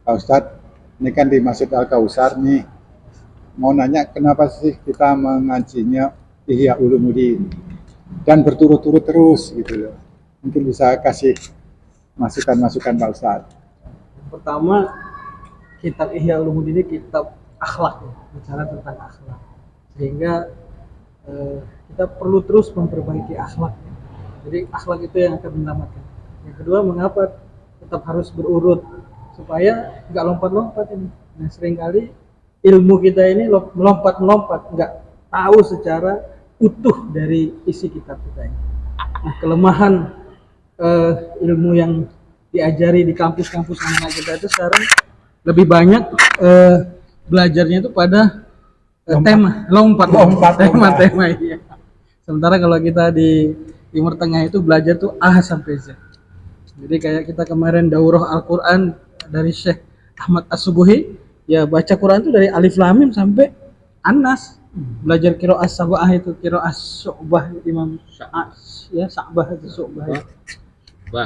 Pak Ustadz, ini kan di Masjid Al-Kausar nih. Mau nanya kenapa sih kita mengajinya Ihya Ulumuddin dan berturut-turut terus gitu loh. Mungkin bisa kasih masukan-masukan Pak Ustadz. Pertama, kitab Ihya Ulumuddin ini kitab akhlak, ya, bicara tentang akhlak. Sehingga kita perlu terus memperbaiki akhlak. Jadi akhlak itu yang akan menyelamatkan. Yang kedua, mengapa tetap harus berurut supaya nggak lompat-lompat ini. Nah, seringkali ilmu kita ini melompat-melompat, nggak tahu secara utuh dari isi kitab kita ini. Nah, kelemahan ilmu yang diajari di kampus-kampus anak kita itu sekarang lebih banyak belajarnya itu pada lompat tema. Iya. Sementara kalau kita di Timur Tengah itu belajar tuh A sampai Z. Jadi kayak kita kemarin daurah Al-Quran dari Syekh Ahmad As-Subuhi, ya baca Quran itu dari Alif Lam Mim sampai An-Nas. Belajar qiraah sab'ah itu, qiraah Syu'bah Imam Sya'bah itu Syu'bah.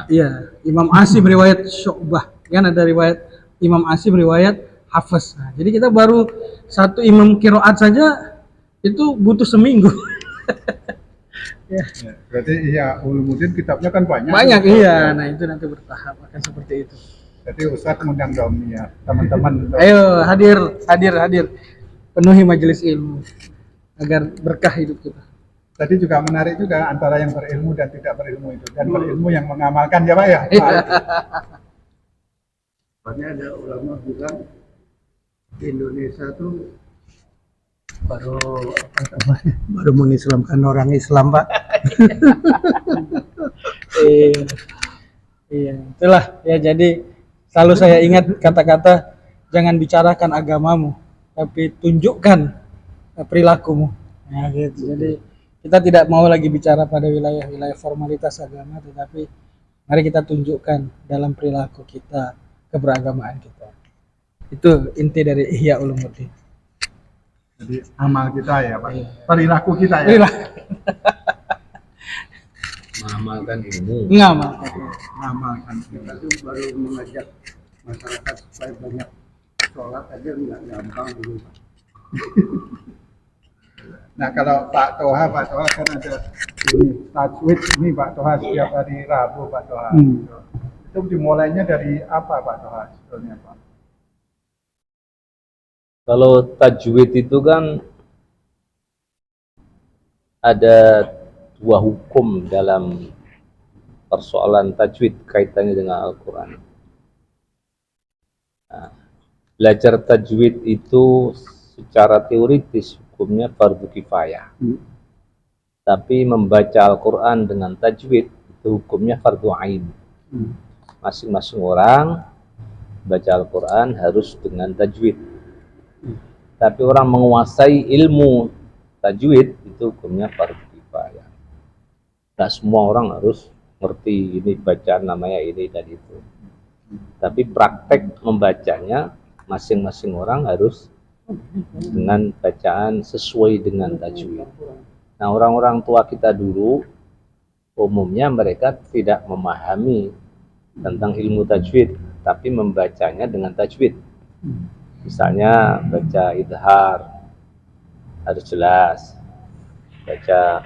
Iya, Imam Asim riwayat Syu'bah. Kan ada riwayat Imam Asim riwayat Hafiz. Nah, jadi kita baru satu imam qiraat saja itu butuh seminggu. Ya, berarti Ihya Ulumuddin kitabnya kan banyak. Banyak iya. Nah, itu nanti bertahap akan seperti itu. Jadi Ustadz mengundang dong ya teman-teman. Ayo hadir. Penuhi majelis ilmu agar berkah hidup kita. Tadi juga menarik juga antara yang berilmu dan tidak berilmu itu, dan berilmu yang mengamalkan ya Pak ya. Soalnya ada ulama bilang Indonesia tuh baru mengislamkan orang Islam, Pak. Iya, itulah ya. Jadi selalu saya ingat kata-kata jangan bicarakan agamamu, tapi tunjukkan perilakumu. Nah, gitu. Jadi kita tidak mau lagi bicara pada wilayah-wilayah formalitas agama, tetapi mari kita tunjukkan dalam perilaku kita keberagamaan kita. Itu inti dari Ihya Ulumuddin. Jadi amal kita ya Pak, perilaku kita ya. Mengamalkan ilmu. Mengamalkan Kita tuh baru mengajak masyarakat supaya banyak sholat aja nggak gampang dulu, Pak. Nah kalau Pak Toha kan ada ini tajwid ini Pak Toha setiap hari Rabu Pak Toha. Itu dimulainya dari apa Pak Toha sebetulnya Pak? Kalau tajwid itu kan ada dua hukum dalam persoalan tajwid kaitannya dengan Al-Quran. Nah, belajar tajwid itu secara teoritis hukumnya fardu kifayah. Tapi membaca Al-Quran dengan tajwid itu hukumnya fardu ain. Masing-masing orang baca Al-Quran harus dengan tajwid. Tapi orang menguasai ilmu tajwid itu hukumnya fardu kifayah. Nah, semua orang harus ngerti ini bacaan namanya ini dan itu. Tapi praktek membacanya masing-masing orang harus dengan bacaan sesuai dengan tajwid. Nah, orang-orang tua kita dulu umumnya mereka tidak memahami tentang ilmu tajwid, tapi membacanya dengan tajwid. Misalnya baca idhar harus jelas, baca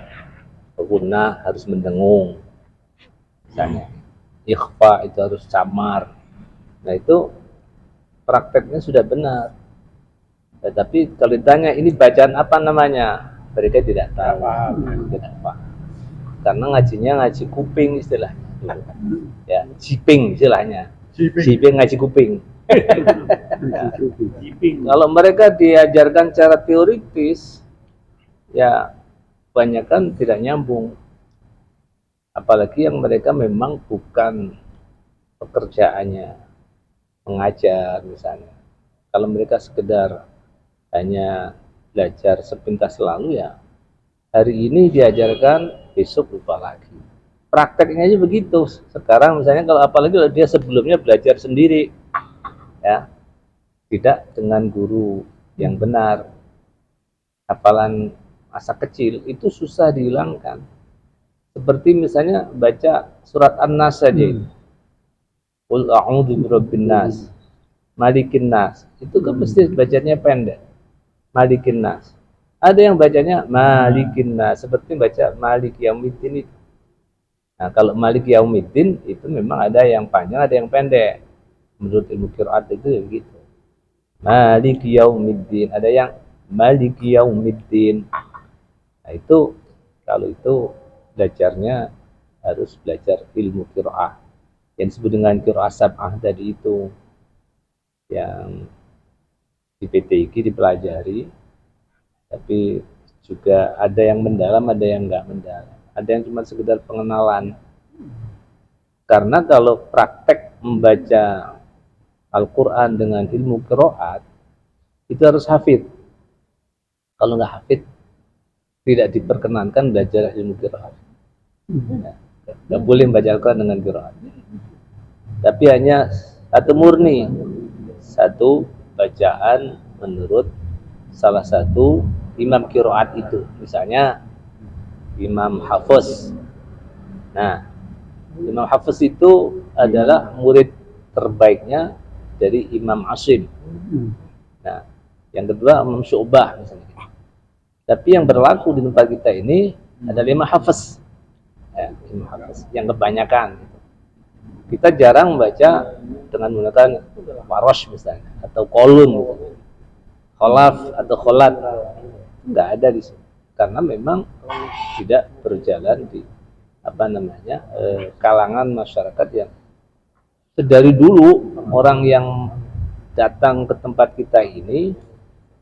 gunnah harus mendengung, misalnya ikhfa itu harus samar. Nah, itu prakteknya sudah benar. Tetapi kalau ditanya ini bacaan apa namanya, mereka tidak tahu, tidak paham. Karena ngajinya ngaji kuping istilahnya, ya jiping istilahnya, jiping ngaji kuping. Kalau mereka diajarkan cara teoritis, ya kebanyakan tidak nyambung. Apalagi yang mereka memang bukan pekerjaannya mengajar misalnya. Kalau mereka sekedar hanya belajar sepintas lalu, ya hari ini diajarkan, besok lupa lagi. Prakteknya aja begitu. Sekarang misalnya kalau apalagi kalau dia sebelumnya belajar sendiri, ya tidak dengan guru yang benar, hafalan masa kecil itu susah dihilangkan. Seperti misalnya baca surat An-Nas saja, Qul a'udzu birabbin nas, malikin nas. Itu kan mesti bacanya pendek. Malikin nas. Ada yang bacanya malikin nas, seperti baca Malik Yaumiddin itu. Nah, kalau Malik Yaumiddin itu memang ada yang panjang, ada yang pendek. Menurut ilmu qiraat itu begitu. Malik Yaumiddin, ada yang Malik Yaumiddin. Nah, itu kalau itu belajarnya harus belajar ilmu qiraat yang disebut dengan qiraat sab'ah tadi itu, yang di PTIQ dipelajari, tapi juga ada yang mendalam, ada yang enggak mendalam, ada yang cuma sekedar pengenalan. Karena kalau praktek membaca Al-Quran dengan ilmu qiraat itu harus hafid. Kalau nggak hafid tidak diperkenankan belajar ilmu qiraat. Nggak boleh membaca Al-Quran dengan qiraat. Tapi hanya satu murni, satu bacaan menurut salah satu imam qiraat itu. Misalnya Imam Hafiz. Nah, Imam Hafiz itu adalah murid terbaiknya dari Imam Asim. Nah, yang kedua Imam Syu'bah misalnya. Tapi yang berlaku di tempat kita ini adalah Imam Hafiz. Ya, Imam Hafiz yang kebanyakan. Kita jarang membaca dengan menggunakan warosh misalnya, atau kolun, kholaf atau kholat. Nggak ada di sini. Karena memang tidak berjalan di kalangan masyarakat yang sedari dulu orang yang datang ke tempat kita ini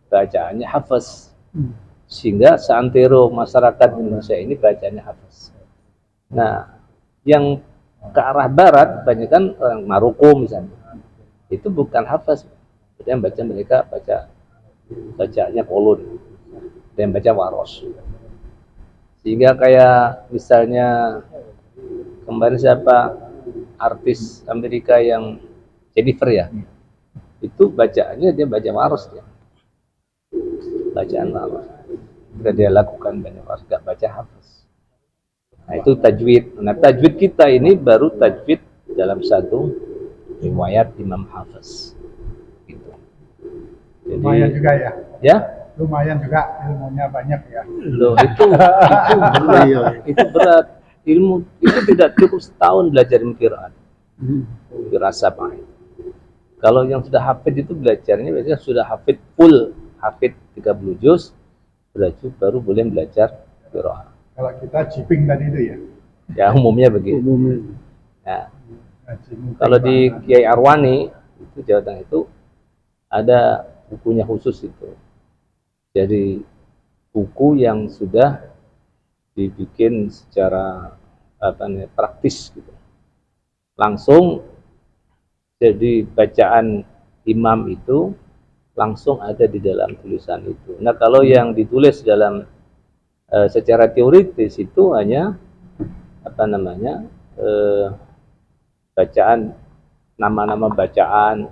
bacaannya Hafiz, sehingga seantero masyarakat Indonesia ini bacaannya Hafiz. Nah, yang ke arah barat kebanyakan orang Maroko misalnya, itu bukan Hafiz, yang mereka bacaannya kolon, dan baca waros. Sehingga kayak misalnya kemarin siapa artis Amerika yang Jennifer ya, itu bacaannya dia baca waros ya, bacaan waros. Jika dia lakukan banyak waros, gak baca Hafiz. Nah, itu tajwid. Nah, tajwid kita ini baru tajwid dalam satu riwayat Imam Hafiz. Gitu. Jadi, lumayan juga ya. Ya? Lumayan juga, ilmunya banyak ya. Loh, itu berat. Ilmu itu tidak cukup setahun belajar qiraat. Qiraat sab'ah. Kalau yang sudah hafid itu belajarnya biasanya sudah hafid full, hafid 30 juz, baru boleh belajar qiraat. Kalau kita jiping tadi itu ya. Ya umumnya begitu. Ya. Kalau di Kiai Arwani itu Jawa Tengah itu ada bukunya khusus itu. Jadi buku yang sudah dibikin secara praktis gitu. Langsung jadi bacaan imam itu langsung ada di dalam tulisan itu. Nah, kalau yang ditulis dalam secara teoritis itu hanya bacaan, nama-nama bacaan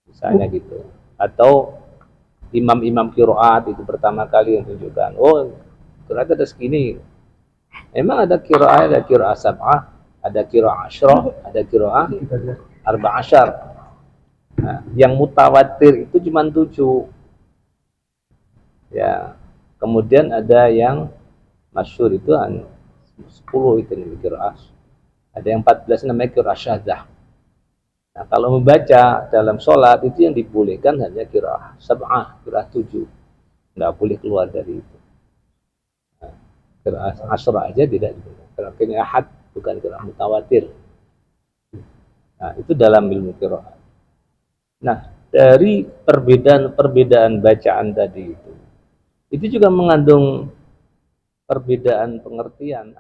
misalnya gitu, atau imam-imam qiraat itu pertama kali yang tunjukkan, oh qiraat ada segini. Memang ada qiraat sab'ah, ada qiraat asyrah, ada qiraat arba'asyar. Nah, yang mutawatir itu cuma 7 ya. Kemudian ada yang masyhur itu 10 itu nih qiraat. Ada yang 14 namanya qiraat syadzah. Nah, kalau membaca dalam sholat itu yang dibolehkan hanya qiraat sab'ah, qiraat 7. Nggak boleh keluar dari itu. Nah, qiraat asyrah aja tidak dibolehkan. Qiraat ahad bukan qiraat mutawatir. Nah, itu dalam ilmu qiraat. Nah, dari perbedaan bacaan tadi itu juga mengandung perbedaan pengertian.